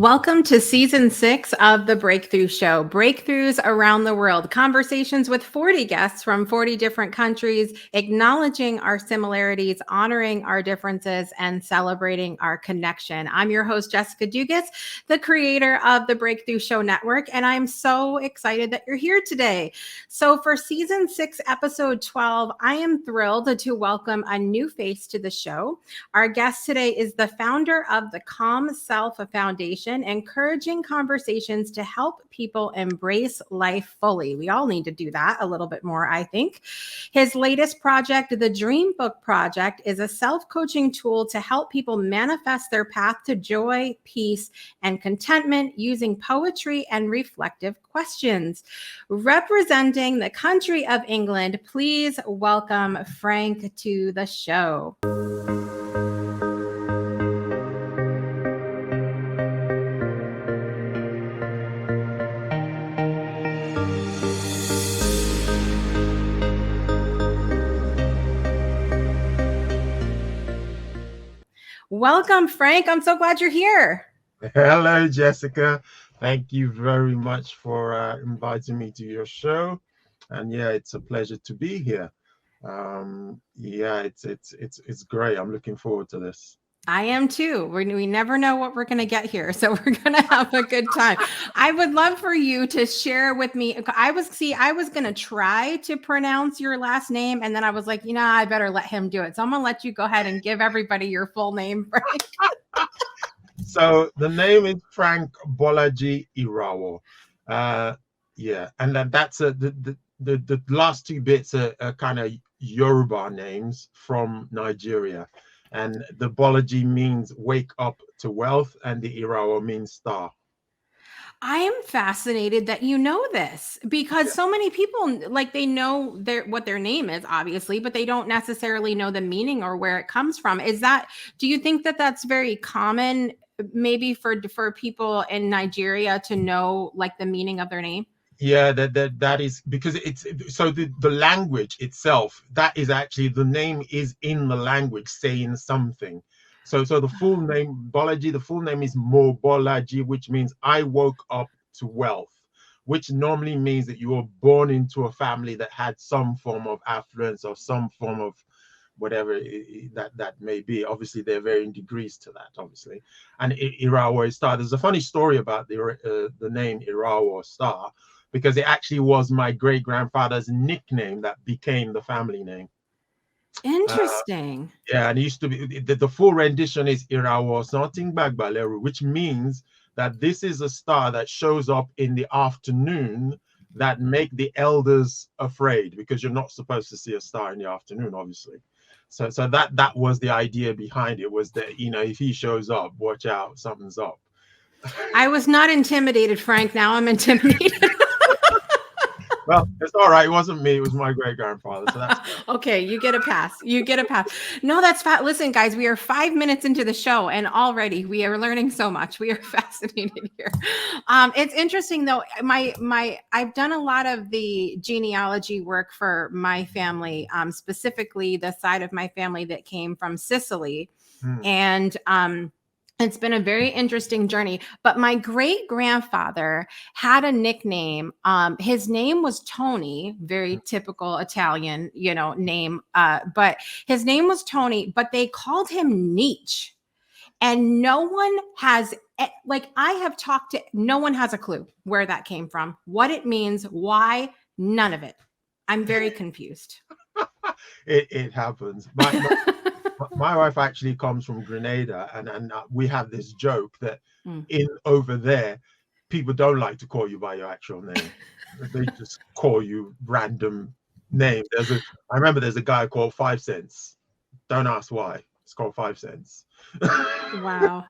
Welcome to season 6 of The Breakthrough Show, breakthroughs around the world, conversations with 40 guests from 40 different countries, acknowledging our similarities, honoring our differences, and celebrating our connection. I'm your host, Jessica Dugas, the creator of the Breakthrough Show Network, and I'm so excited that you're here today. So for season 6, episode 12, I am thrilled to welcome a new face to the show. Our guest today is the founder of the Calm Self Foundation, encouraging conversations to help people embrace life fully. We all need to do that a little bit more, I think. His latest project, the Dream Book Project, is a self-coaching tool to help people manifest their path to joy, peace, and contentment using poetry and reflective questions. Representing the country of England, please welcome Frank to the show. Welcome, Frank. I'm so glad you're here. Hello, Jessica. Thank you very much for inviting me to your show. And yeah, it's a pleasure to be here. It's great. I'm looking forward to this. I am too. We never know what we're going to get here. So we're going to have a good time. I would love for you to share with me. I was going to try to pronounce your last name. And then I was like, I better let him do it. So I'm going to let you go ahead and give everybody your full name, Frank. So the name is Frank Bolaji Irawo. And that's the last two bits are kind of Yoruba names from Nigeria. And the Bolaji means wake up to wealth, and the Irawo means star. I am fascinated that you know this, because so many people, they know what their name is, obviously, but they don't necessarily know the meaning or where it comes from. Do you think that that's very common, maybe for people in Nigeria to know the meaning of their name? Yeah, that is because it's so the language itself, that is actually, the name is in the language saying something. So the full name, Bolaji, the full name is Mo Bolaji, which means I woke up to wealth, which normally means that you were born into a family that had some form of affluence or some form of whatever that may be. Obviously, there are varying degrees to that, obviously. And Irawo Star, there's a funny story about the name Irawo Star, because it actually was my great-grandfather's nickname that became the family name. Interesting. Yeah, and it used to be, the full rendition is Irawo Something Bagbaleru, which means that this is a star that shows up in the afternoon that make the elders afraid, because you're not supposed to see a star in the afternoon, obviously. So that was the idea behind it, was that, if he shows up, watch out, something's up. I was not intimidated, Frank. Now I'm intimidated. Well, it's all right. It wasn't me. It was my great-grandfather. So that's okay. You get a pass. No, that's fat. Listen, guys, we are 5 minutes into the show, and already we are learning so much. We are fascinated here. It's interesting, though. I've done a lot of the genealogy work for my family, specifically the side of my family that came from Sicily, and it's been a very interesting journey. But my great-grandfather had a nickname. His name was Tony, very typical Italian, name. But his name was Tony, but they called him Nietzsche. And no one has, no one has a clue where that came from, what it means, why, none of it. I'm very confused. It happens. My wife actually comes from Grenada, and we have this joke that over there, people don't like to call you by your actual name. They just call you random names. I remember there's a guy called 5 Cents. Don't ask why. It's called 5 Cents. Wow.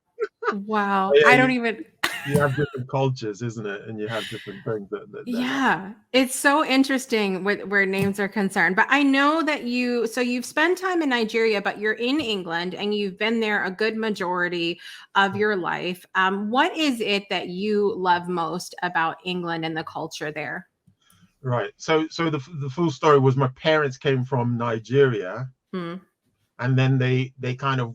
Yeah, I don't even... You have different cultures, isn't it? And you have different things yeah, it's so interesting where names are concerned. But I know that you've spent time in Nigeria, but you're in England and you've been there a good majority of your life. What is it that you love most about England and the culture there? Right. So the full story was, my parents came from Nigeria, and then they kind of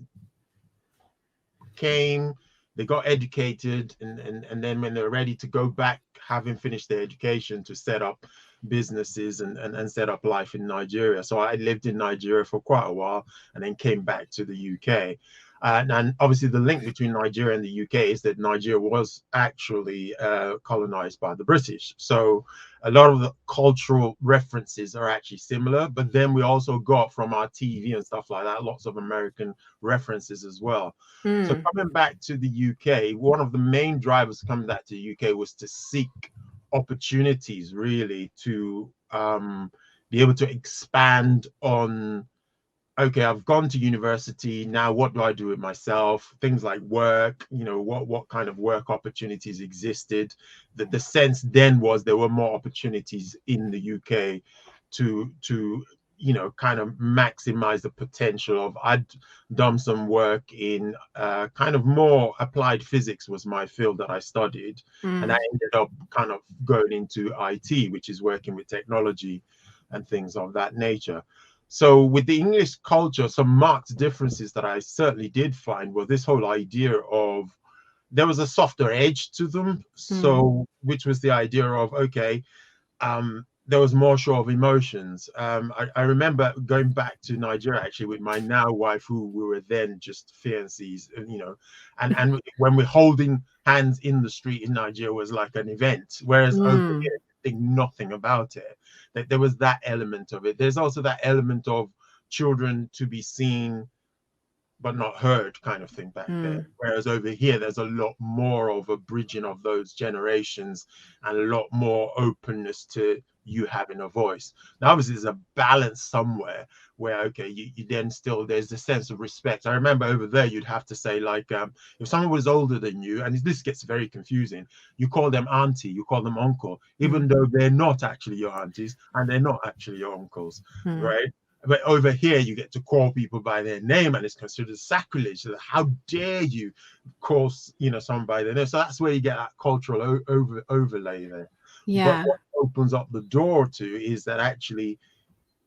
came. they got educated, and then when they're ready to go back, having finished their education, to set up businesses and set up life in Nigeria. So I lived in Nigeria for quite a while and then came back to the UK. And obviously the link between Nigeria and the UK is that Nigeria was actually colonized by the British. So a lot of the cultural references are actually similar, but then we also got from our TV and stuff like that, lots of American references as well. So Mm. coming back to the UK, one of the main drivers coming back to the UK was to seek opportunities really to be able to expand on, okay, I've gone to university, now what do I do with myself? Things like work, what kind of work opportunities existed. The sense then was there were more opportunities in the UK to kind of maximize the potential of. I'd done some work in kind of more applied physics was my field that I studied, and I Mm. ended up kind of going into IT, which is working with technology and things of that nature. So with the English culture, some marked differences that I certainly did find were this whole idea of there was a softer edge to them. Mm. So which was the idea of, okay, there was more show of emotions. I remember going back to Nigeria actually with my now wife, who we were then just fiancés, and when we're holding hands in the street in Nigeria was like an event, whereas over Mm. here, I think nothing about it. That there was that element of it. There's also that element of children to be seen but not heard kind of thing back there. Mm. Whereas over here, there's a lot more of a bridging of those generations and a lot more openness to you having a voice. Now, obviously, there's a balance somewhere where, okay, you then still, there's a sense of respect. I remember over there, you'd have to say, like, if someone was older than you, and this gets very confusing, you call them auntie, you call them uncle, even Mm. though they're not actually your aunties and they're not actually your uncles, Mm. right? But over here, you get to call people by their name, and it's considered sacrilege. So how dare you call someone by their name? So that's where you get that cultural overlay there. But Yeah. what opens up the door to is that actually,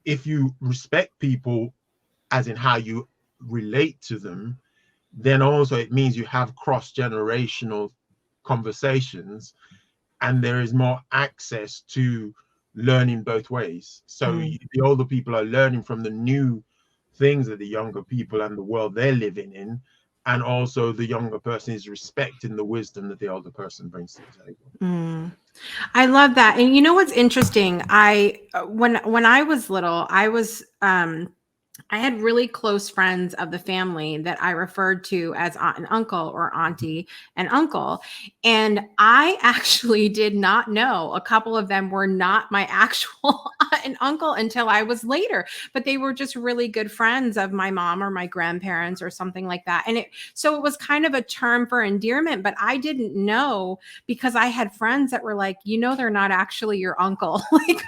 if you respect people, as in how you relate to them, then also it means you have cross-generational conversations, and there is more access to learning both ways. So Mm. the older people are learning from the new things that the younger people and the world they're living in, and also the younger person is respecting the wisdom that the older person brings to the table. Mm. I love that. And you know what's interesting? When I was little, I had really close friends of the family that I referred to as aunt and uncle, or auntie and uncle. And I actually did not know a couple of them were not my actual aunt and uncle until I was later, but they were just really good friends of my mom or my grandparents or something like that. So it was kind of a term for endearment, but I didn't know because I had friends that were like, they're not actually your uncle. Like,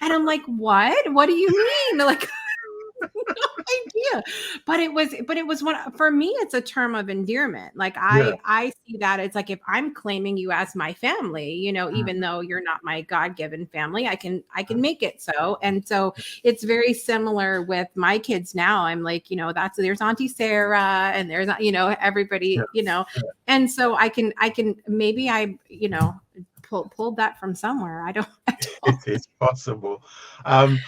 and I'm like, what do you mean? Like, no idea. But it was one for me, it's a term of endearment. Like Yeah. I see that it's like if I'm claiming you as my family, even Mm. though you're not my God-given family, I can make it so. And so it's very similar with my kids now. I'm like, there's Auntie Sarah and there's Yeah. everybody, and so I can maybe pulled that from somewhere. I don't. It's possible. And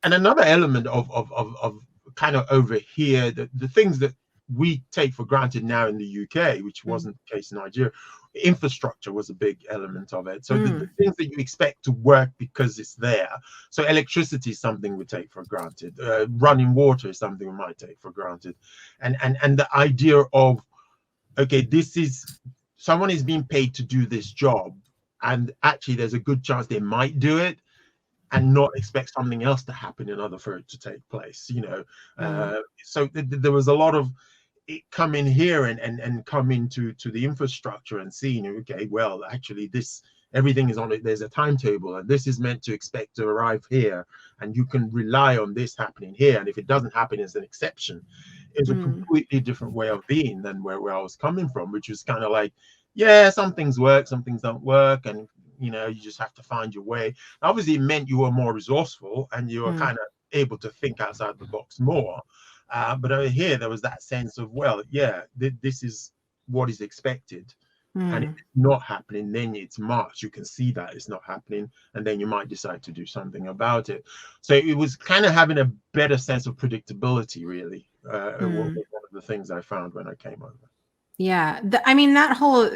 another element of kind of over here, the things that we take for granted now in the UK, which Mm. wasn't the case in Nigeria, infrastructure was a big element of it. So the Mm. things that you expect to work because it's there. So electricity is something we take for granted. Running water is something we might take for granted. And the idea of, okay, this is someone is being paid to do this job, and actually there's a good chance they might do it and not expect something else to happen in order for it to take place, Mm. so there was a lot of it come in here and come into the infrastructure and seeing, okay, well, actually this everything is on it, there's a timetable, and this is meant to expect to arrive here, and you can rely on this happening here, and if it doesn't happen as an exception. It's a Mm. completely different way of being than where I was coming from, which was kind of like, yeah, some things work, some things don't work, and you just have to find your way. Obviously, it meant you were more resourceful and you were Mm. kind of able to think outside the box more. But over here, there was that sense of, well, yeah, this is what is expected. And if it's not happening, then it's March. You can see that it's not happening, and then you might decide to do something about it. So it was kind of having a better sense of predictability, really. One of the things I found when I came over. Yeah. I mean, that whole,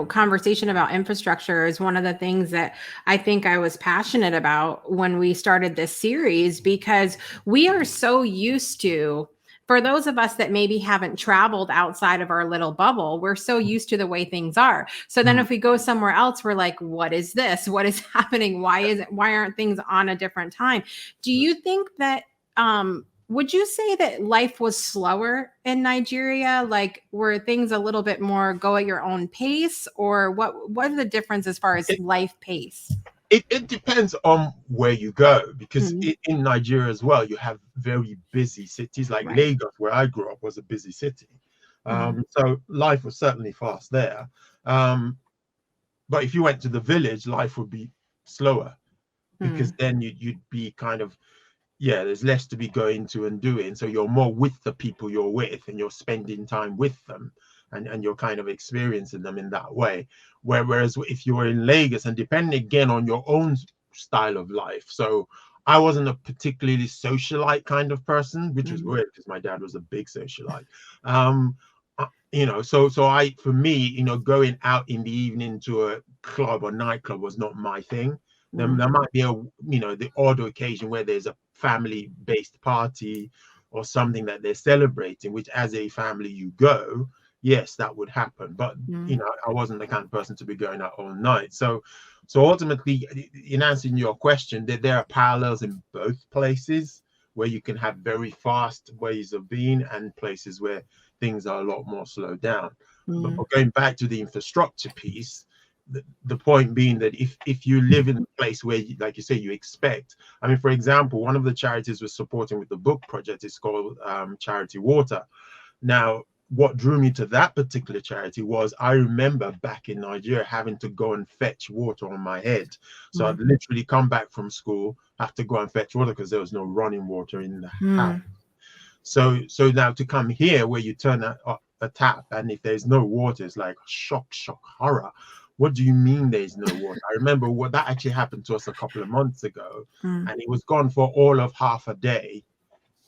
conversation about infrastructure is one of the things that I think I was passionate about when we started this series, because we are so used to, for those of us that maybe haven't traveled outside of our little bubble, we're so used to the way things are. So then if we go somewhere else, we're like, what is this? What is happening? Why aren't things on a different time? Do you think that, would you say that life was slower in Nigeria? Like, were things a little bit more go at your own pace, or what are the difference as far as life pace? It depends on where you go, because in Nigeria as well, you have very busy cities. Like Lagos, where I grew up, was a busy city. So life was certainly fast there. But if you went to the village, life would be slower, because then you'd be kind of, there's less to be going to and doing. So you're more with the people you're with, and you're spending time with them, and you're kind of experiencing them in that way. Whereas if you were in Lagos, and depending again on your own style of life. So I wasn't a particularly socialite kind of person, which was weird because my dad was a big socialite. For me, going out in the evening to a club or nightclub was not my thing. There might be the odd occasion where there's a family-based party or something that they're celebrating, which as a family you go, yes, that would happen. But I wasn't the kind of person to be going out all night. So ultimately, in answering your question, there are parallels in both places, where you can have very fast ways of being, and places where things are a lot more slowed down. But going back to the infrastructure piece, the point being that if you live in a place where, like you say, you expect, I mean, for example, one of the charities we're supporting with the book project is called Charity Water. Now, what drew me to that particular charity was, I remember back in Nigeria having to go and fetch water on my head. So I'd literally come back from school, have to go and fetch water because there was no running water in the house. So now to come here, where you turn a tap, and if there's no water, it's like shock, horror. What do you mean there's no water? I remember what that actually happened to us a couple of months ago, and it was gone for all of half a day,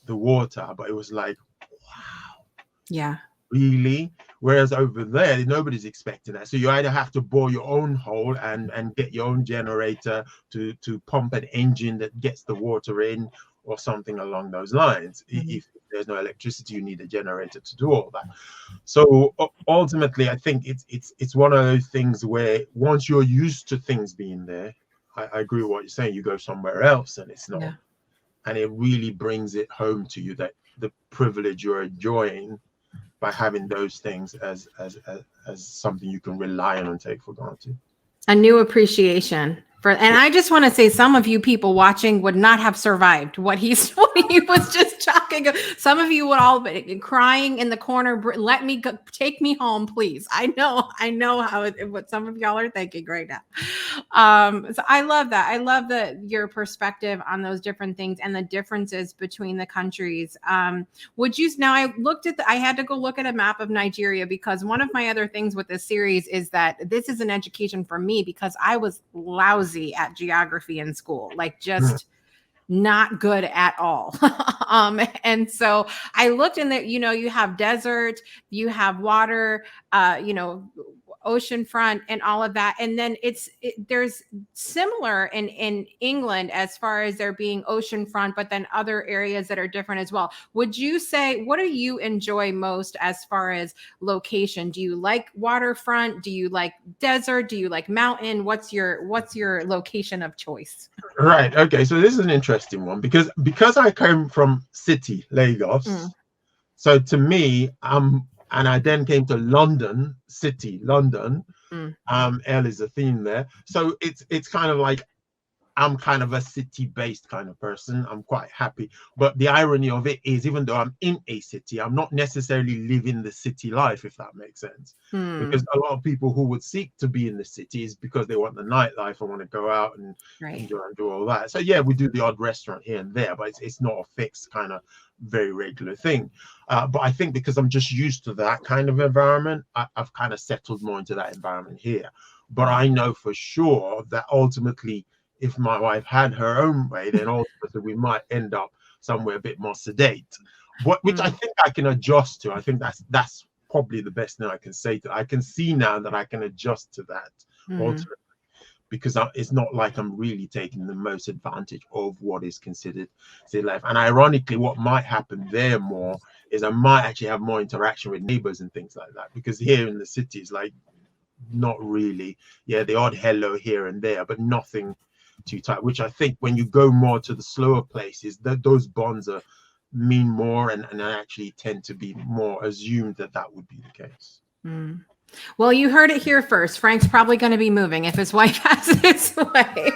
the water. But it was like, wow. Yeah. Really? Whereas over there, nobody's expecting that. So you either have to bore your own hole and get your own generator to pump an engine that gets the water in, or something along those lines. If there's no electricity, you need a generator to do all that. So ultimately, I think it's one of those things where once you're used to things being there, I agree with what you're saying, you go somewhere else and it's not. Yeah. And it really brings it home to you that the privilege you're enjoying by having those things as something you can rely on and take for granted. A new appreciation for, and I just want to say, some of you people watching would not have survived what he was just talking. Some of you would all be crying in the corner. Let me go, take me home, please. I know what some of y'all are thinking right now. So I love that. I love your perspective on those different things and the differences between the countries. Would you, now I had to go look at a map of Nigeria, because one of my other things with this series is that this is an education for me, because I was lousy at geography in school, like just not good at all. And so I looked in there, you have desert, you have water, oceanfront and all of that. And then there's similar in England as far as there being oceanfront, but then other areas that are different as well. Would you say, what do you enjoy most as far as location? Do you like waterfront? Do you like desert? Do you like mountain? What's your location of choice? Right. Okay. So this is an interesting one, because I came from city, Lagos. So to me, and I then came to London, city, London. L is a theme there. So it's kind of like, I'm kind of a city-based kind of person. I'm quite happy. But the irony of it is, even though I'm in a city, I'm not necessarily living the city life, if that makes sense. Because a lot of people who would seek to be in the city is because they want the nightlife and want to go out and enjoy and do all that. So yeah, we do the odd restaurant here and there, but it's not a fixed kind of very regular thing. But I think because I'm just used to that kind of environment, I've kind of settled more into that environment here. But I know for sure that ultimately, if my wife had her own way, then ultimately we might end up somewhere a bit more sedate, which I think I can adjust to. I think that's probably the best thing I can say to. I can see now that I can adjust to that ultimately, because it's not like I'm really taking the most advantage of what is considered city life. And ironically, what might happen there more is I might actually have more interaction with neighbors and things like that, because here in the cities, like, not really. Yeah, the odd hello here and there, but nothing too tight, which I think when you go more to the slower places, those bonds mean more, and actually tend to be more assumed that would be the case. Well, you heard it here first. Frank's probably going to be moving if his wife has his way.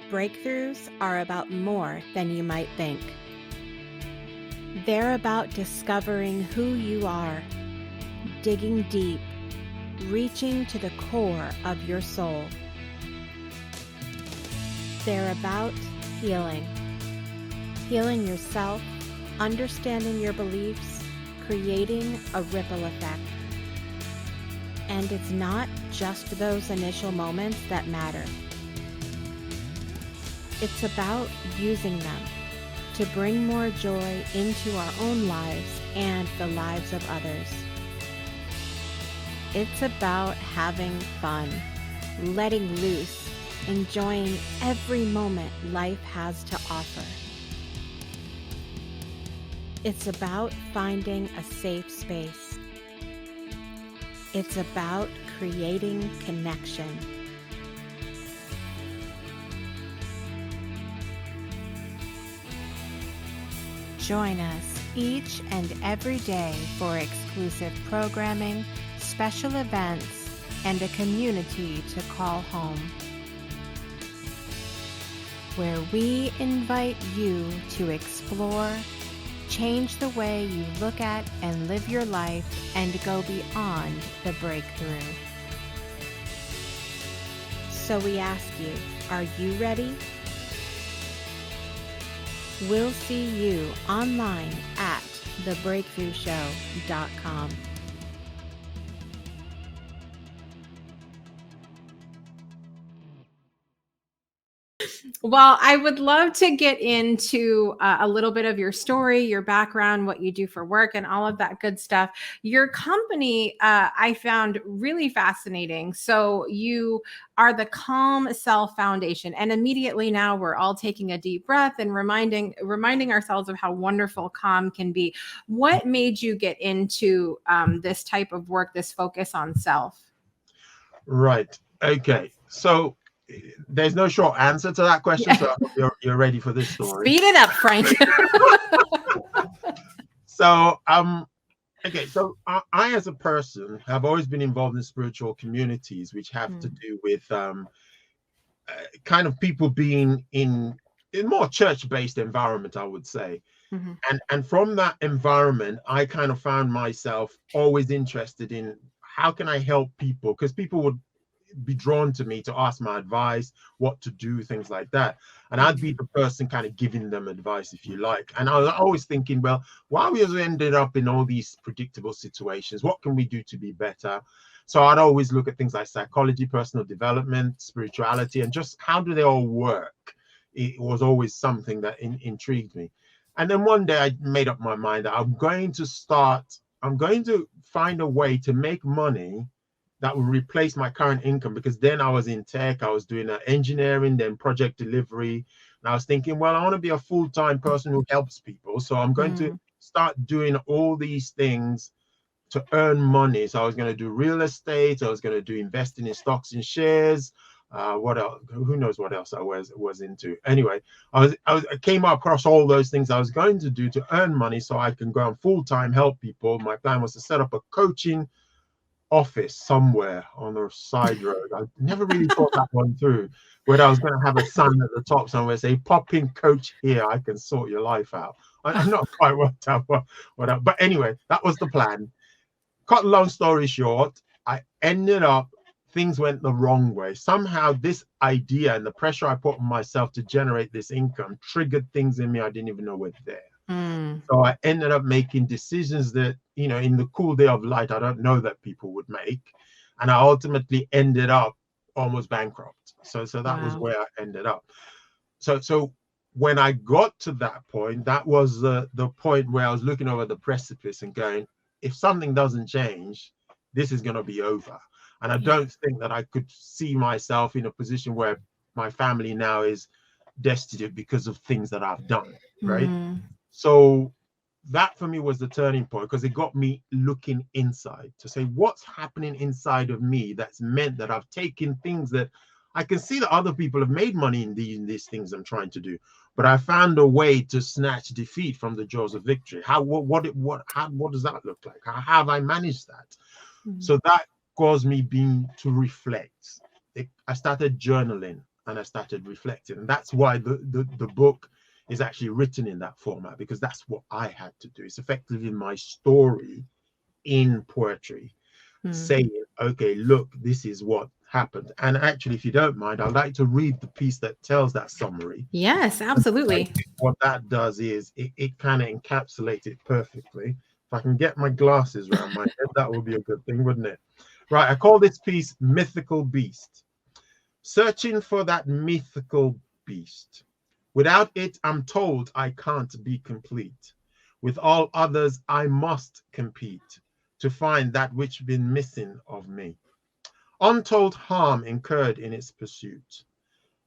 Breakthroughs are about more than you might think. They're about discovering who you are, digging deep, reaching to the core of your soul. They're about healing yourself, understanding your beliefs, creating a ripple effect. And it's not just those initial moments that matter. It's about using them to bring more joy into our own lives and the lives of others. It's about having fun, letting loose, enjoying every moment life has to offer. It's about finding a safe space. It's about creating connection. Join us each and every day for exclusive programming, special events, and a community to call home, where we invite you to explore, change the way you look at and live your life, and go beyond the breakthrough. So we ask you, are you ready? We'll see you online at thebreakthroughshow.com. Well, I would love to get into a little bit of your story, your background, what you do for work, and all of that good stuff. Your company, I found really fascinating. So you are the Calm Self Foundation, and immediately now we're all taking a deep breath and reminding ourselves of how wonderful calm can be. What made you get into this type of work, this focus on self? Right. Okay. So there's no short answer to that question, so I hope you're ready for this story. Speed it up, Frank. So okay, so I as a person have always been involved in spiritual communities, which have to do with kind of people being in more church-based environment, I would say. And from that environment, I kind of found myself always interested in how can I help people, because people would be drawn to me to ask my advice, what to do, things like that. And I'd be the person kind of giving them advice, if you like. And I was always thinking, well, why we ended up in all these predictable situations? What can we do to be better? So I'd always look at things like psychology, personal development, spirituality, and just how do they all work? It was always something that intrigued me. And then one day I made up my mind that I'm going to find a way to make money that would replace my current income, because then I was in tech, I was doing engineering, then project delivery. And I was thinking, well, I want to be a full-time person who helps people. So I'm going to start doing all these things to earn money. So I was going to do real estate. I was going to do investing in stocks and shares. What else? Who knows what else I was into. Anyway, I came across all those things I was going to do to earn money so I can go on full-time, help people. My plan was to set up a coaching office somewhere on a side road. I never really thought that one through, whether I was going to have a sign at the top somewhere say, "Pop in, coach here, I can sort your life out." I'm not quite worked out what, but anyway, that was the plan. Cut long story short, I ended up, things went the wrong way. Somehow this idea and the pressure I put on myself to generate this income triggered things in me I didn't even know were there. So I ended up making decisions that, you know, in the cool day of light, I don't know that people would make. And I ultimately ended up almost bankrupt. So that was where I ended up. So when I got to that point, that was the point where I was looking over the precipice and going, if something doesn't change, this is going to be over. And I don't think that I could see myself in a position where my family now is destitute because of things that I've done, right? So that for me was the turning point, because it got me looking inside to say, what's happening inside of me that's meant that I've taken things that I can see that other people have made money in these things I'm trying to do, but I found a way to snatch defeat from the jaws of victory. What does that look like? How have I managed that? So that caused me to reflect. I started journaling and I started reflecting, and that's why the book is actually written in that format, because that's what I had to do. It's effectively my story in poetry, saying, okay, look, this is what happened. And actually, if you don't mind, I'd like to read the piece that tells that summary. Yes, absolutely. What that does is it kind of encapsulates it perfectly. If I can get my glasses around my head, that would be a good thing, wouldn't it? Right, I call this piece Mythical Beast. Searching for that mythical beast. Without it, I'm told I can't be complete. With all others, I must compete to find that which been missing of me. Untold harm incurred in its pursuit.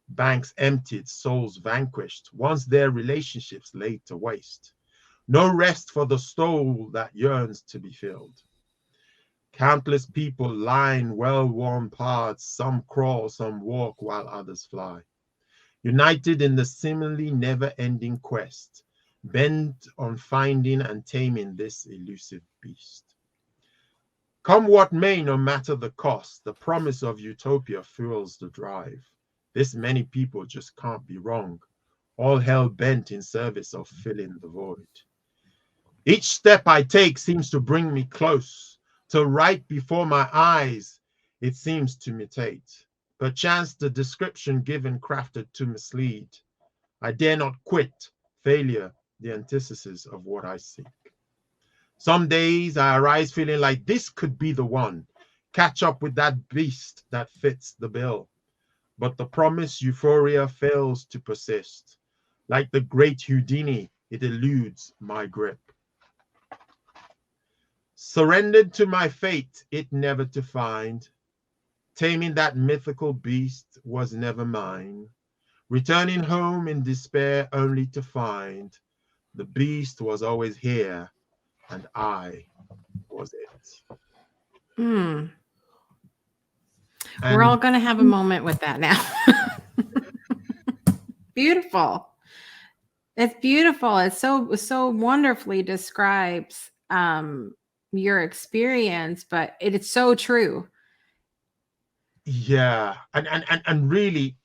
Banks emptied, souls vanquished, once their relationships laid to waste. No rest for the soul that yearns to be filled. Countless people line well-worn paths, some crawl, some walk, while others fly. United in the seemingly never-ending quest, bent on finding and taming this elusive beast. Come what may, no matter the cost, the promise of utopia fuels the drive. This many people just can't be wrong, all hell bent in service of filling the void. Each step I take seems to bring me close, till right before my eyes it seems to mutate. Perchance the description given crafted to mislead. I dare not quit, failure, the antithesis of what I seek. Some days I arise feeling like this could be the one, catch up with that beast that fits the bill. But the promised euphoria fails to persist. Like the great Houdini, it eludes my grip. Surrendered to my fate, it never to find. Taming that mythical beast was never mine. Returning home in despair only to find the beast was always here and I was it. We're And all going to have a moment with that now. Beautiful. It's beautiful. It so wonderfully describes your experience, but it's so true. yeah, and really,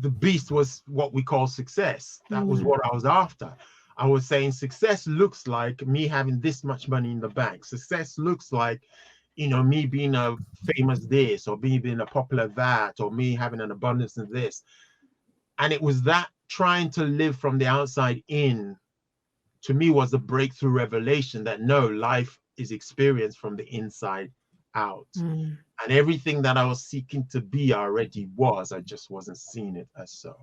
the beast was what we call success. That was what I was after. I was saying success looks like me having this much money in the bank. Success looks like, you know, me being a famous this, or me being a popular that, or me having an abundance of this. And it was that trying to live from the outside in, to me, was the breakthrough revelation that no, life is experienced from the inside out. And everything that I was seeking to be, I already was. I just wasn't seeing it as so.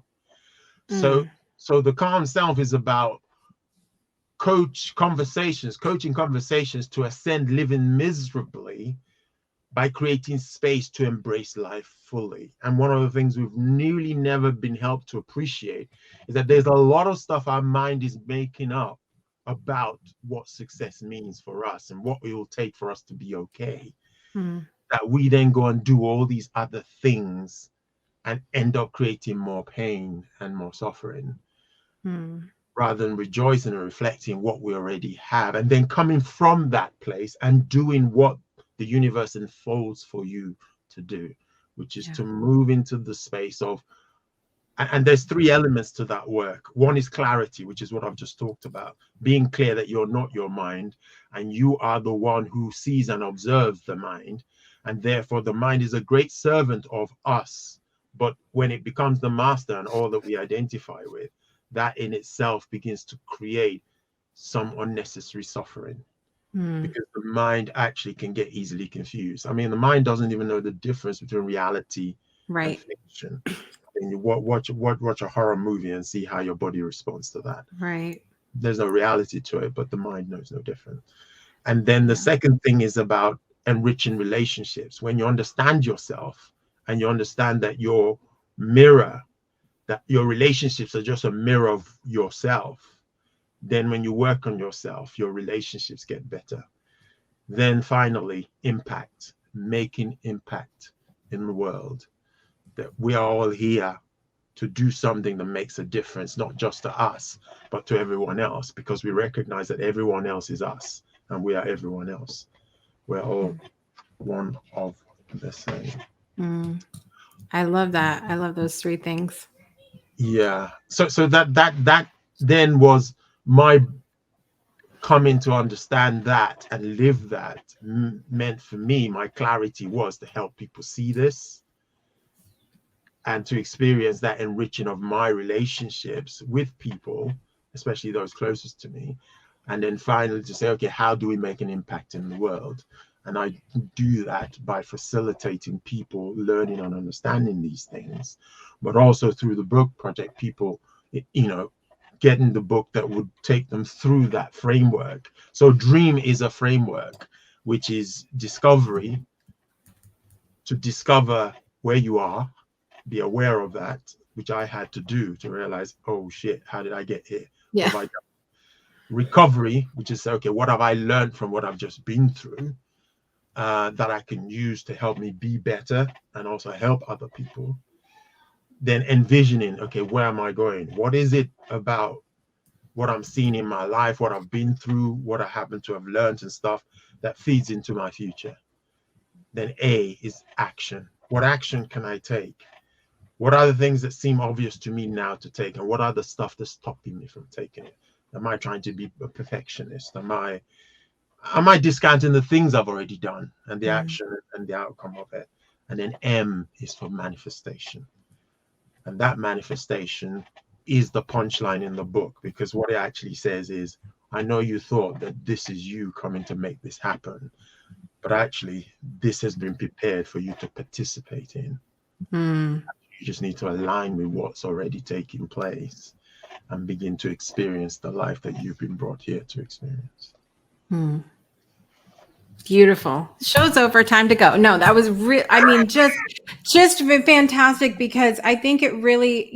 So the calm self is about coaching conversations to ascend living miserably by creating space to embrace life fully. And one of the things we've nearly never been helped to appreciate is that there's a lot of stuff our mind is making up about what success means for us and what it will take for us to be okay. That we then go and do all these other things and end up creating more pain and more suffering, rather than rejoicing and reflecting what we already have, and then coming from that place and doing what the universe unfolds for you to do, which is Yeah. to move into the space of, and there's three elements to that work. One is clarity, which is what I've just talked about, being clear that you're not your mind, and you are the one who sees and observes the mind, and therefore the mind is a great servant of us. But when it becomes the master and all that we identify with, that in itself begins to create some unnecessary suffering, because the mind actually can get easily confused. I mean, the mind doesn't even know the difference between reality and Right. fiction. And you watch a horror movie and see how your body responds to that. Right. There's no reality to it, but the mind knows no different. And then the Yeah. second thing is about enriching relationships. When you understand yourself and you understand that your mirror, that your relationships are just a mirror of yourself, then when you work on yourself, your relationships get better. Then finally, impact, making impact in the world. That we are all here to do something that makes a difference, not just to us, but to everyone else, because we recognize that everyone else is us and we are everyone else. We're all one of the same. Mm. I love that. I love those three things. Yeah. So that then was my coming to understand that and live that meant for me, my clarity was to help people see this and to experience that enriching of my relationships with people, especially those closest to me. And then finally to say, okay, how do we make an impact in the world? And I do that by facilitating people learning and understanding these things, but also through the book project, people, getting the book that would take them through that framework. So Dream is a framework, which is discovery, to discover where you are, be aware of that, which I had to do to realize, oh shit, how did I get here? Yeah. What have I done? Recovery, which is, okay, what have I learned from what I've just been through that I can use to help me be better and also help other people? Then envisioning, okay, where am I going? What is it about what I'm seeing in my life, what I've been through, what I happen to have learned and stuff that feeds into my future? Then A is action. What action can I take? What are the things that seem obvious to me now to take? And what are the stuff that's stopping me from taking it? Am I trying to be a perfectionist? Am I discounting the things I've already done and the action and the outcome of it? And then M is for manifestation. And that manifestation is the punchline in the book, because what it actually says is, I know you thought that this is you coming to make this happen, but actually this has been prepared for you to participate in. You just need to align with what's already taking place and begin to experience the life that you've been brought here to experience. Beautiful. Show's over. Time to go. No, that was real. I mean, just fantastic, because I think it really,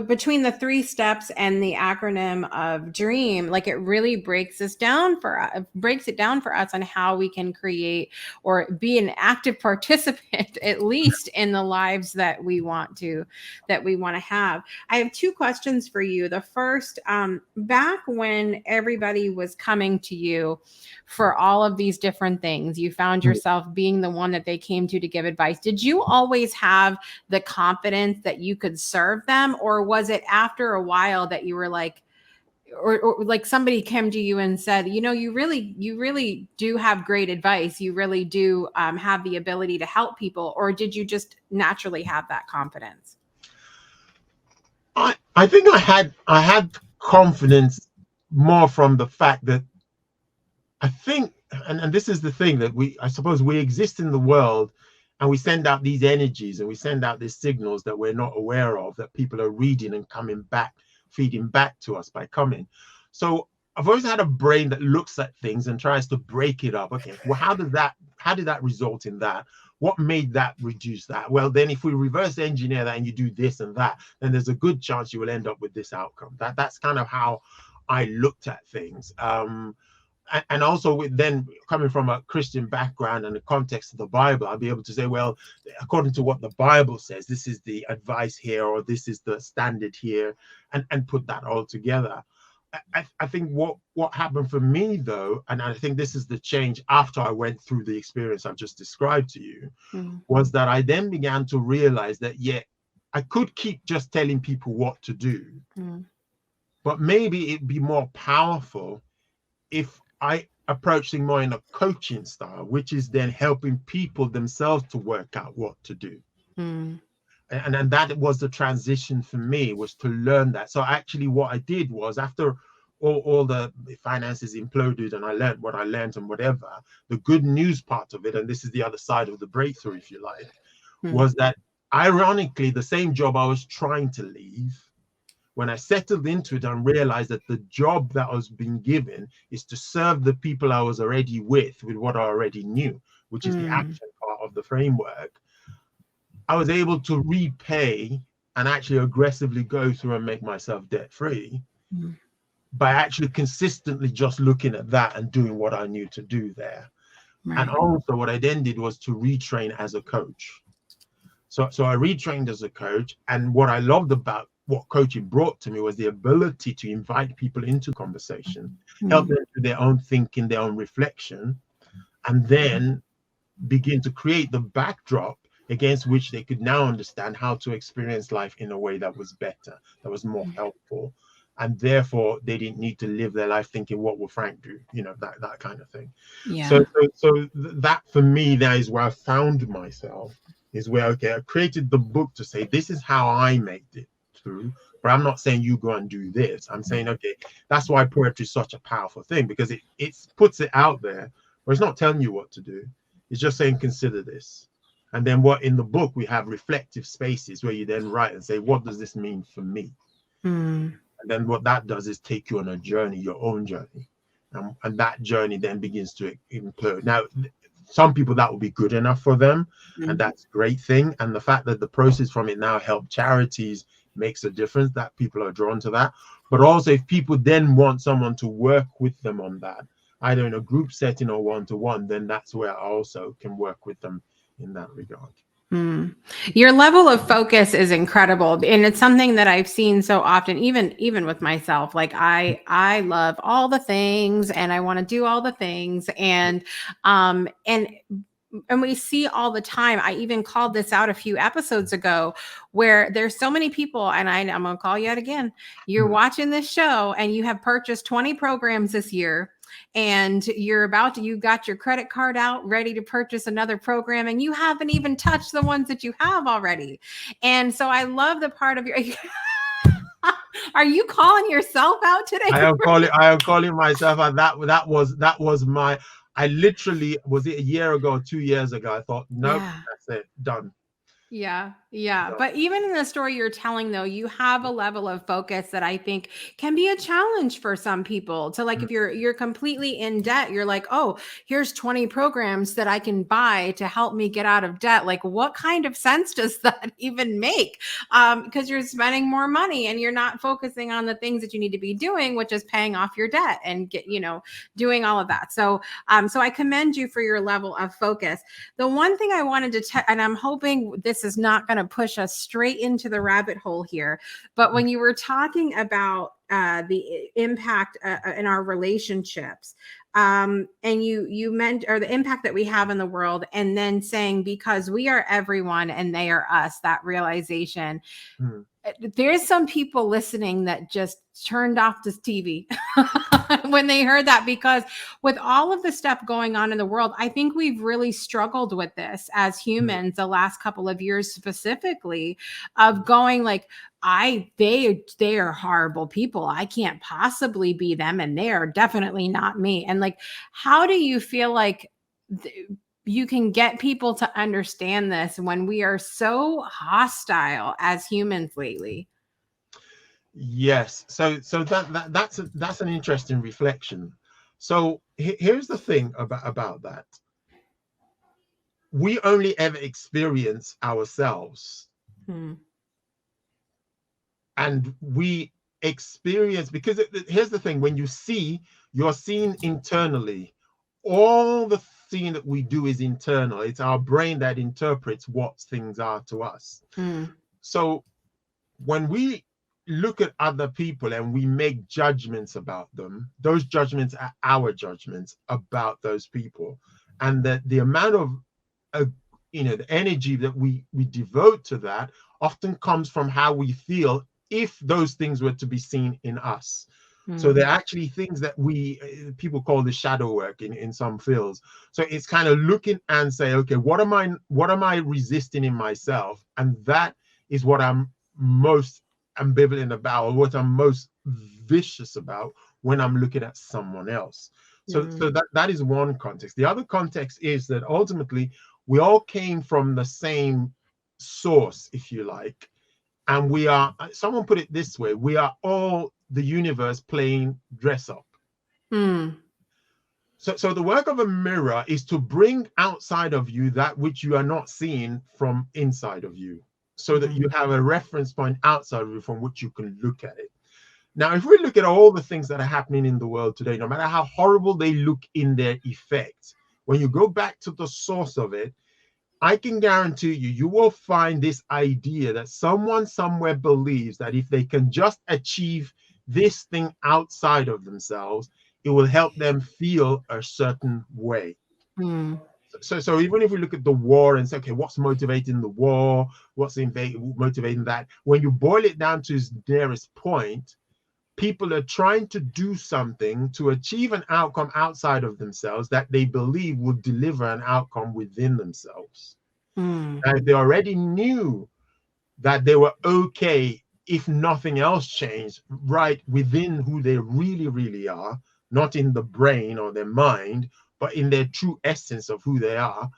between the 3 steps and the acronym of Dream, like it really breaks it down for us on how we can create or be an active participant, at least in the lives that we want to have. I have 2 questions for you. The first, back when everybody was coming to you for all of these different things, you found yourself being the one that they came to give advice. Did you always have the confidence that you could serve them, or was it after a while that you were like, or like somebody came to you and said, you really do have great advice, you really do have the ability to help people, or did you just naturally have that confidence? I think I had confidence more from the fact that I think, and this is the thing, that I suppose we exist in the world and we send out these energies and we send out these signals that we're not aware of, that people are reading and coming back, feeding back to us by coming. So I've always had a brain that looks at things and tries to break it up. Okay, well, how did that result in that? What made that reduce that? Well, then if we reverse engineer that and you do this and that, then there's a good chance you will end up with this outcome. That's kind of how I looked at things. And also with then coming from a Christian background and the context of the Bible, I'll be able to say, well, according to what the Bible says, this is the advice here, or this is the standard here, and put that all together. I think what happened for me though, and I think this is the change after I went through the experience I've just described to you, Mm, was that I then began to realize that yeah, I could keep just telling people what to do, mm, but maybe it'd be more powerful if I approach things more in a coaching style, which is then helping people themselves to work out what to do. mm, And that was the transition for me, was to learn that. So actually what I did was, after all the finances imploded and I learned what I learned and whatever, the good news part of it, and this is the other side of the breakthrough, if you like, mm, was that ironically the same job I was trying to leave, when I settled into it and realized that the job that I was being given is to serve the people I was already with what I already knew, which is the mm, action part of the framework, I was able to repay and actually aggressively go through and make myself debt free mm. by actually consistently just looking at that and doing what I knew to do there. And Right. also what I then did was to retrain as a coach. So I retrained as a coach. And what I loved about what coaching brought to me was the ability to invite people into conversation, help Mm, them do their own thinking, their own reflection, and then begin to create the backdrop against which they could now understand how to experience life in a way that was better, that was more helpful. And therefore, they didn't need to live their life thinking, what will Frank do? That kind of thing. So, yeah. that for me, that is where I found myself, is where, okay, I created the book to say, this is how I made it through. But I'm not saying you go and do this. I'm saying, okay, that's why poetry is such a powerful thing, because it puts it out there, but it's not telling you what to do. It's just saying, consider this. And then what in the book, we have reflective spaces where you then write and say, what does this mean for me? Mm, And then what that does is take you on a journey, your own journey. And that journey then begins to implode. Now, some people that will be good enough for them, and mm, that's a great thing. And the fact that the process from it now help charities makes a difference, that people are drawn to that. But also, if people then want someone to work with them on that, either in a group setting or one-to-one, then that's where I also can work with them in that regard. mm. Your level of focus is incredible, and it's something that I've seen so often, even with myself. Like I love all the things, and I want to do all the things, um and and we see all the time. I even called this out a few episodes ago, where there's so many people, and I'm gonna call you out again. You're Hmm. watching this show and you have purchased 20 programs this year, and you got your credit card out ready to purchase another program, and you haven't even touched the ones that you have already. And so I love the part of your are you calling yourself out today? I am calling myself out. That was my, I literally, was it a year ago or 2 years ago, I thought, nope, Yeah. that's it, done. Yeah, yeah. Done. But even in the story you're telling, though, you have a level of focus that I think can be a challenge for some people to, like, Mm. if you're completely in debt, you're like, oh, here's 20 programs that I can buy to help me get out of debt. Like, what kind of sense does that even make? Because you're spending more money and you're not focusing on the things that you need to be doing, which is paying off your debt and doing all of that. So I commend you for your level of focus. The one thing I wanted to and I'm hoping this is not going to push us straight into the rabbit hole here, but when you were talking about the impact in our relationships, and you meant, or the impact that we have in the world, and then saying, because we are everyone and they are us, that realization. Mm. There's some people listening that just turned off this TV when they heard that, because with all of the stuff going on in the world, I think we've really struggled with this as Mm. humans the last couple of years, specifically, of going like, they are horrible people. I can't possibly be them, and they are definitely not me. And like, how do you feel like you can get people to understand this when we are so hostile as humans lately? Yes. So that's an interesting reflection. So here's the thing about that. We only ever experience ourselves, Hmm. and we experience, because here's the thing, when you're seeing internally. All the seeing that we do is internal. It's our brain that interprets what things are to us. Hmm. So when we look at other people and we make judgments about them, those judgments are our judgments about those people. And that the amount of the energy that we devote to that often comes from how we feel if those things were to be seen in us. So they're actually things that people call the shadow work in some fields. So it's kind of looking and say, okay, what am I resisting in myself? And that is what I'm most ambivalent about, or what I'm most vicious about when I'm looking at someone else. So that is one context. The other context is that ultimately we all came from the same source, if you like. And we are, someone put it this way, we are all the universe playing dress up. So the work of a mirror is to bring outside of you that which you are not seeing from inside of you, so that you have a reference point outside of you from which you can look at it. Now, if we look at all the things that are happening in the world today, no matter how horrible they look in their effect, when you go back to the source of it, I can guarantee you will find this idea that someone somewhere believes that if they can just achieve this thing outside of themselves, it will help them feel a certain way. So even if we look at the war and say, okay, what's motivating the war? What's motivating that? When you boil it down to its nearest point, people are trying to do something to achieve an outcome outside of themselves that they believe will deliver an outcome within themselves. And if they already knew that they were okay if nothing else changed right within who they really, really are, not in the brain or their mind, but in their true essence of who they are,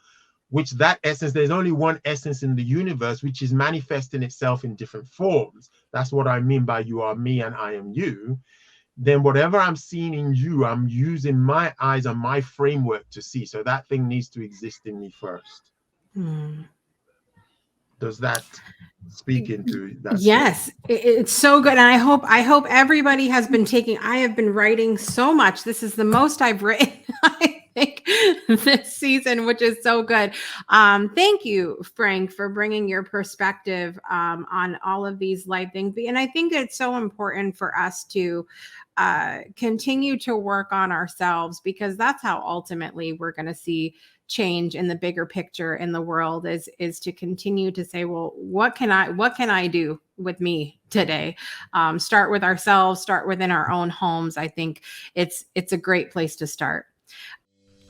which that essence, there's only one essence in the universe, which is manifesting itself in different forms. That's what I mean by you are me and I am you. Then whatever I'm seeing in you, I'm using my eyes and my framework to see. So that thing needs to exist in me first. Does that speak into that? Yes, it's so good. And I hope everybody has been taking, I have been writing so much. This is the most I've written, I think, this season, which is so good. Thank you, Frank, for bringing your perspective on all of these life things. And I think it's so important for us to continue to work on ourselves, because that's how ultimately we're going to see change in the bigger picture in the world, is to continue to say, well, what can I do with me today? Start with ourselves, start within our own homes. I think it's a great place to start.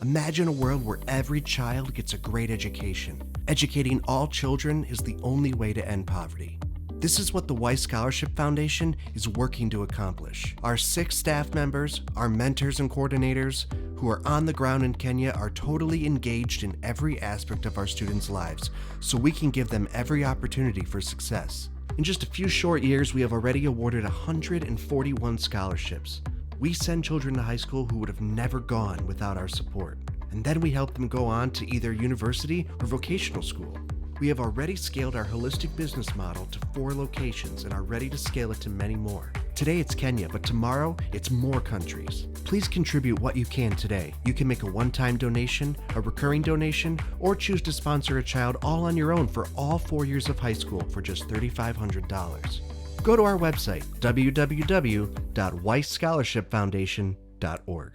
Imagine a world where every child gets a great education. Educating all children is the only way to end poverty. This is what the Weiss Scholarship Foundation is working to accomplish. Our 6 staff members, our mentors and coordinators, who are on the ground in Kenya, are totally engaged in every aspect of our students' lives, so we can give them every opportunity for success. In just a few short years, we have already awarded 141 scholarships. We send children to high school who would have never gone without our support. And then we help them go on to either university or vocational school. We have already scaled our holistic business model to 4 locations and are ready to scale it to many more. Today it's Kenya, but tomorrow it's more countries. Please contribute what you can today. You can make a one-time donation, a recurring donation, or choose to sponsor a child all on your own for all 4 years of high school for just $3,500. Go to our website, www.weissscholarshipfoundation.org.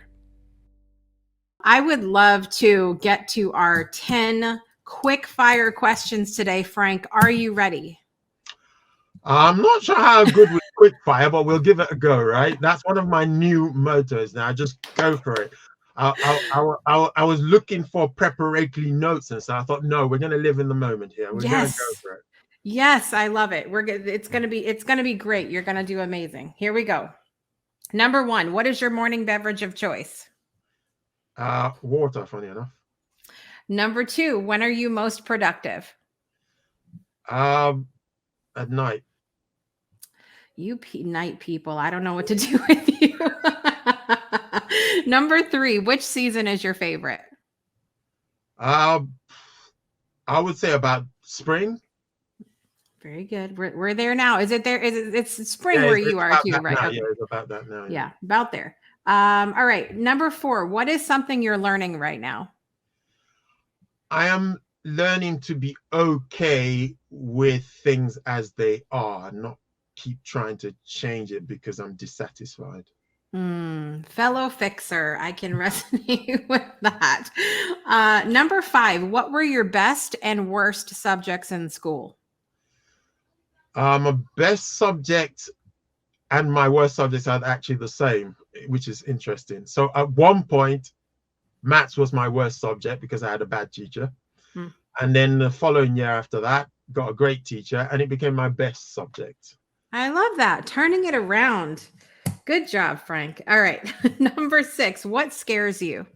I would love to get to our 10 quick fire questions today. Frank, are you ready? I'm not sure how good with quick fire, but we'll give it a go, right? That's one of my new mottos now. Just go for it. I was looking for preparatory notes, and so I thought, no, we're going to live in the moment here. We're going to go for it. Yes, I love it. It's going to be great. You're going to do amazing. Here we go. Number 1, what is your morning beverage of choice? Water, funny enough. Number 2, when are you most productive? At night. You night people, I don't know what to do with you. Number 3, which season is your favorite? I would say about spring. Very good. We're there now. Is it there? It's spring where you are too, right? Okay. Yeah, it's about that now. Yeah, about there. All right. Number 4, what is something you're learning right now? I am learning to be okay with things as they are, not keep trying to change it because I'm dissatisfied. Fellow fixer, I can resonate with that. Number 5, what were your best and worst subjects in school? My best subject and my worst subjects are actually the same, which is interesting. So at one point, maths was my worst subject because I had a bad teacher. And then the following year after that, got a great teacher, and it became my best subject. I love that. Turning it around. Good job, Frank. All right. Number 6, what scares you?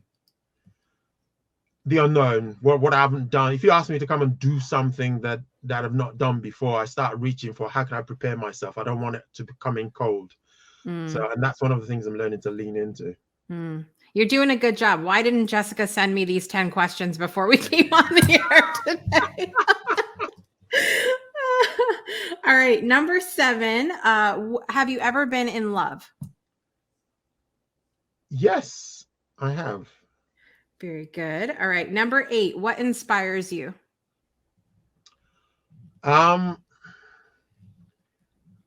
The unknown, what I haven't done. If you ask me to come and do something that I've not done before, I start reaching for how can I prepare myself. I don't want it to come in cold. So, and that's one of the things I'm learning to lean into. You're doing a good job. Why didn't Jessica send me these 10 questions before we came on the air today? All right. Number 7, have you ever been in love? Yes, I have. Very good. All right. Number 8, what inspires you?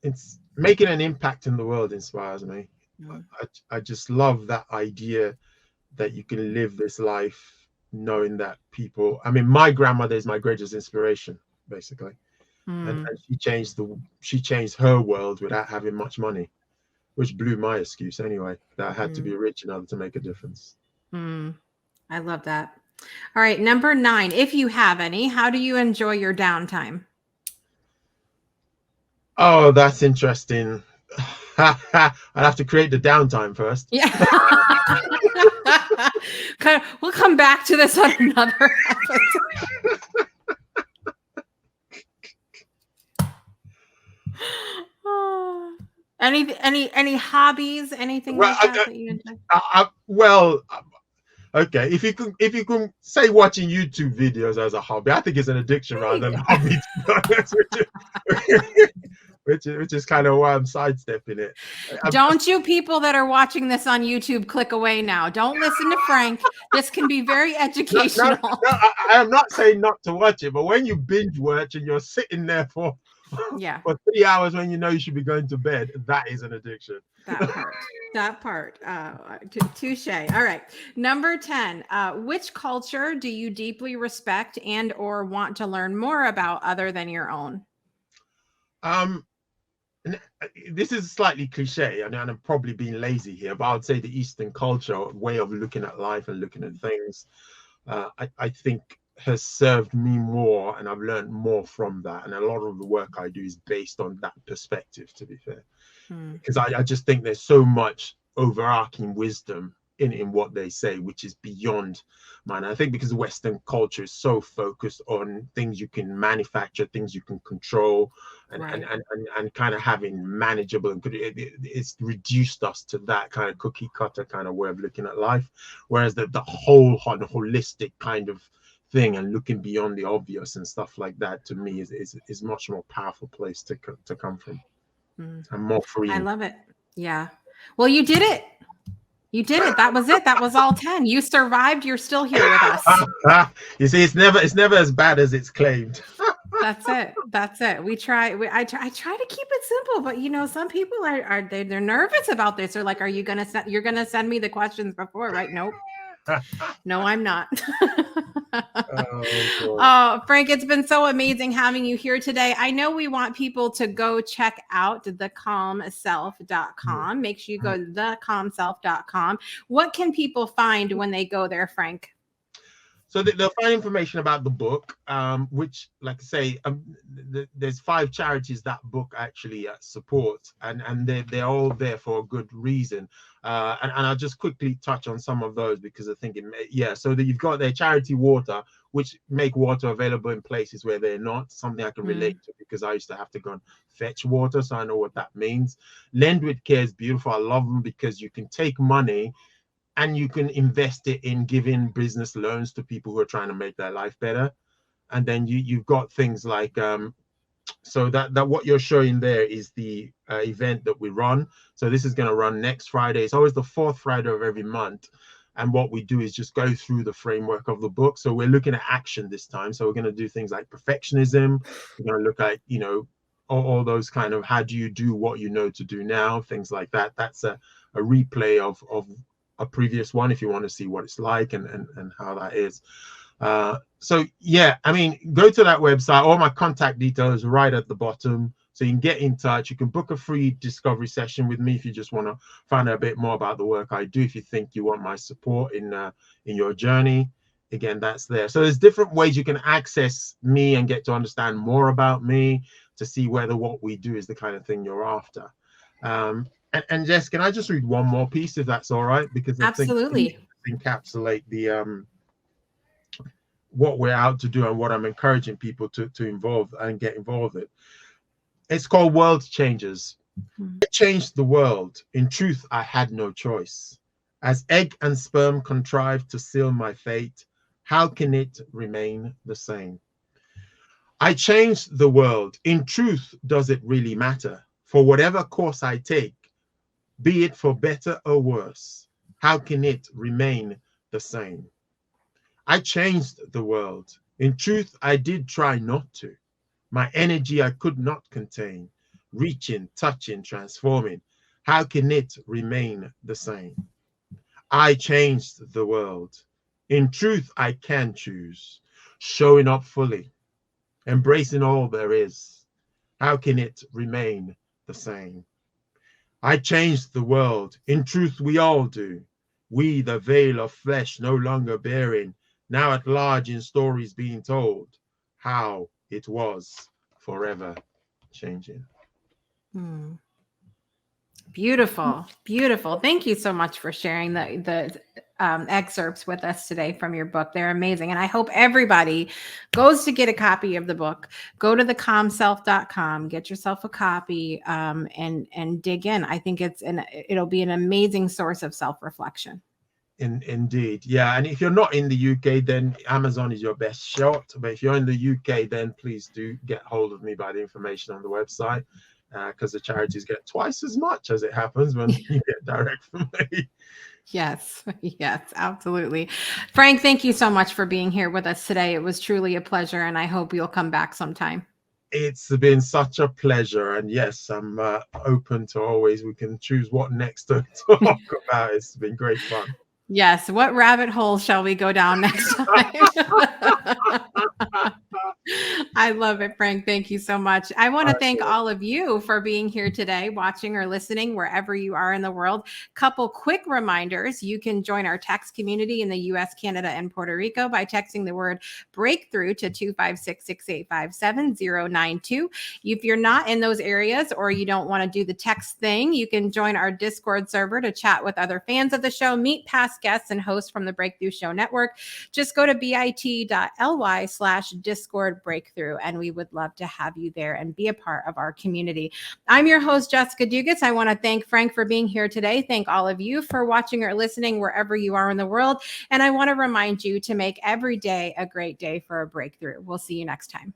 It's making an impact in the world inspires me. I just love that idea that you can live this life knowing that people, I mean, my grandmother is my greatest inspiration, basically. And she changed her world without having much money, which blew my excuse anyway, that I had to be rich in order to make a difference. I love that. All right. Number 9, if you have any, how do you enjoy your downtime? Oh, that's interesting. I'd have to create the downtime first. Yeah. We'll come back to this on another episode. Any hobbies, anything like that you enjoy? Okay. If you can say watching YouTube videos as a hobby, I think it's an addiction rather than a hobby, which is kind of why I'm sidestepping it. Don't you people that are watching this on YouTube click away now. Don't listen to Frank. This can be very educational. No, I am not saying not to watch it, but when you binge watch and you're sitting there for 3 hours when you know you should be going to bed, that is an addiction. That part. Touche. All right. Number 10, which culture do you deeply respect and or want to learn more about other than your own? This is slightly cliche, and I'm probably being lazy here, but I would say the Eastern culture way of looking at life and looking at things, I think has served me more, and I've learned more from that. And a lot of the work I do is based on that perspective, to be fair, because I just think there's so much overarching wisdom in what they say, which is beyond mine. I think because Western culture is so focused on things you can manufacture, things you can control, and kind of having manageable, and it's reduced us to that kind of cookie cutter kind of way of looking at life. Whereas the whole holistic kind of thing and looking beyond the obvious and stuff like that, to me is much more powerful place to come from, and more free. I love it. Yeah. Well, you did it. You did it. That was it. That was all 10. You survived. You're still here with us. You see, it's never as bad as it's claimed. That's it. That's it. I try to keep it simple, but some people they're nervous about this. They're like, "Are you you're gonna send me the questions before, right?" Nope. No, I'm not. Oh, Frank, it's been so amazing having you here today. I know we want people to go check out thecalmself.com. Make sure you go to thecalmself.com. What can people find when they go there, Frank? So they'll find information about the book, which, like I say, there's 5 charities that book actually supports, and they're all there for a good reason. And I'll just quickly touch on some of those because I think so that you've got their charity water, which make water available in places where they're not, something I can relate to because I used to have to go and fetch water, so I know what that means. Lend with Care is beautiful. I love them because you can take money and you can invest it in giving business loans to people who are trying to make their life better. And then you've got things like, so that what you're showing there is the event that we run. So this is going to run next Friday. It's always the 4th Friday of every month. And what we do is just go through the framework of the book. So we're looking at action this time. So we're going to do things like perfectionism. We're going to look at, all those kind of how do you do what you know to do now, things like that. That's a replay of a previous one if you want to see what it's like and how that is. So yeah, I mean, go to that website. All my contact details are right at the bottom, so you can get in touch. You can book a free discovery session with me if you just want to find out a bit more about the work I do. If you think you want my support in your journey, again, that's there. So there's different ways you can access me and get to understand more about me, to see whether what we do is the kind of thing you're after. And Jess, can I just read one more piece if that's all right? Because I Absolutely. think it encapsulate the what we're out to do and what I'm encouraging people to involve and get involved in. It's called World Changers. I changed the world. In truth, I had no choice. As egg and sperm contrived to seal my fate, how can it remain the same? I changed the world. In truth, does it really matter? For whatever course I take, be it for better or worse, how can it remain the same? I changed the world. In truth, I did try not to. My energy I could not contain, reaching, touching, transforming. How can it remain the same? I changed the world. In truth, I can choose, showing up fully, embracing all there is. How can it remain the same? I changed the world. In truth, we all do. We, the veil of flesh, no longer bearing, now at large in stories being told, how it was forever changing. Beautiful, beautiful. Thank you so much for sharing the excerpts with us today from your book. They're amazing. And I hope everybody goes to get a copy of the book. Go to thecalmself.com, get yourself a copy, and dig in. I think it'll be an amazing source of self-reflection. Indeed. Yeah. And if you're not in the UK, then Amazon is your best shot. But if you're in the UK, then please do get hold of me by the information on the website, because the charities get twice as much as it happens when you get direct from me. Yes, yes, absolutely. Frank, thank you so much for being here with us today. It was truly a pleasure, and I hope you'll come back sometime. It's been such a pleasure. And yes, I'm open to always, we can choose what next to talk about. It's been great fun. Yes. What rabbit hole shall we go down next time? I love it, Frank. Thank you so much. I want to thank all of you for being here today, watching or listening wherever you are in the world. Couple quick reminders. You can join our text community in the US, Canada, and Puerto Rico by texting the word breakthrough to 256-685-7092. If you're not in those areas or you don't want to do the text thing, you can join our Discord server to chat with other fans of the show, meet past guests and hosts from the Breakthrough Show Network. Just go to bit.ly/Discord Breakthrough, and we would love to have you there and be a part of our community. I'm your host, Jessica Dugas. I want to thank Frank for being here today. Thank all of you for watching or listening wherever you are in the world. And I want to remind you to make every day a great day for a breakthrough. We'll see you next time.